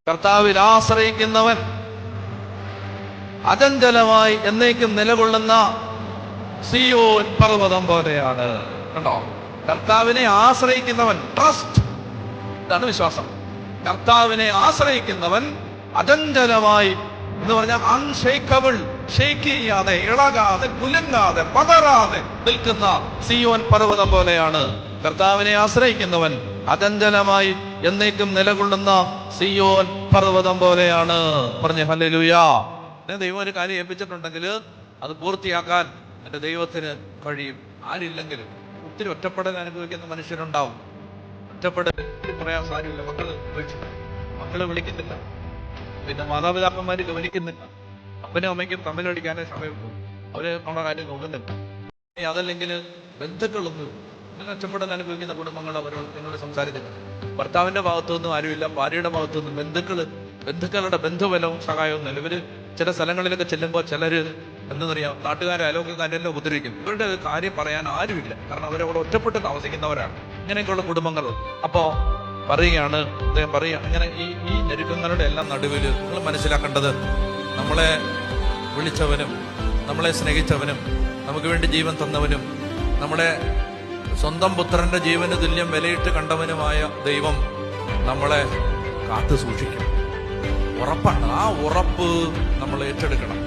കർത്താവിൽ ആശ്രയിക്കുന്നവൻ അചഞ്ചലമായി എന്നേക്കും നിലകൊള്ളുന്ന സിയോൻ പർവ്വതം പോലെയാണ്. കണ്ടോ, കർത്താവിനെ ആശ്രയിക്കുന്നവൻ, ട്രസ്റ്റ്, ഇതാണ് വിശ്വാസം. കർത്താവിനെ ആശ്രയിക്കുന്നവൻ അചഞ്ചലമായി എന്ന് പറഞ്ഞാൽ അൺഷേക്കബിൾ, ഷേക്ക് ചെയ്യാതെ, ഇളകാതെ, കുലുങ്ങാതെ, പതറാതെ നിൽക്കുന്ന സിയോൻ പർവ്വതം പോലെയാണ്. കർത്താവിനെ ആശ്രയിക്കുന്നവൻ അചഞ്ചലമായി എന്നേക്കും നിലകൊള്ളുന്ന സിയോൻ പർവ്വതം പോലെയാണ്. പറഞ്ഞ ഹല്ലേലൂയാ. ദൈവം ഒരു കാര്യം ഏൽപ്പിച്ചിട്ടുണ്ടെങ്കിൽ അത് പൂർത്തിയാക്കാൻ എൻ്റെ ദൈവത്തിന് കഴിയും. ആരില്ലെങ്കിലും ഒത്തിരി ഒറ്റപ്പെടൽ അനുഭവിക്കുന്ന മനുഷ്യരുണ്ടാവും. ഒറ്റപ്പെടൽ പറയാൻ സാധ്യമില്ല. മക്കള് വിളിക്കുന്നില്ല, പിന്നെ മാതാപിതാക്കന്മാര് ഗവനിക്കുന്നില്ല, അപ്പനും അമ്മയ്ക്കും തമ്മിലടിക്കാനേ സമയമുള്ളൂ, അവര് നമ്മുടെ കാര്യം നോക്കുന്നില്ല. അതല്ലെങ്കിൽ ബന്ധുക്കളൊന്നും ഇങ്ങനെ ഒറ്റപ്പെടൽ അനുഭവിക്കുന്ന കുടുംബങ്ങൾ അവരോട് നിങ്ങളോട് സംസാരിച്ചില്ല. ഭർത്താവിന്റെ ഭാഗത്തുനിന്നും ആരുമില്ല, ഭാര്യയുടെ ഭാഗത്തുനിന്നും ബന്ധുക്കളുടെ ബന്ധുബലവും സഹായവും ഇല്ല. ഇവര് ചില സ്ഥലങ്ങളിലൊക്കെ ചെല്ലുമ്പോൾ ചിലര് എന്തെന്നറിയാം, നാട്ടുകാരെ അയലോക്കാരെല്ലാം ഉപദ്രവിക്കും. ഇവരുടെ കാര്യം പറയാൻ ആരുമില്ല, കാരണം അവരവിടെ ഒറ്റപ്പെട്ട് താമസിക്കുന്നവരാണ്. ഇങ്ങനെയൊക്കെയുള്ള കുടുംബങ്ങൾ. അപ്പോ പറയുകയാണ്, അദ്ദേഹം പറയുകയാണ്, ഇങ്ങനെ ഈ ഞെരുക്കങ്ങളുടെ എല്ലാം നടുവിൽ നിങ്ങൾ മനസ്സിലാക്കേണ്ടത്, നമ്മളെ വിളിച്ചവനും നമ്മളെ സ്നേഹിച്ചവനും നമുക്ക് വേണ്ടി ജീവൻ തന്നവനും നമ്മുടെ സ്വന്തം പുത്രന്റെ ജീവന് തുല്യം വിലയിട്ട് കണ്ടവനുമായ ദൈവം നമ്മളെ കാത്തു സൂക്ഷിക്കും. ഉറപ്പാണ്. ആ ഉറപ്പ് നമ്മൾ ഏറ്റെടുക്കണം.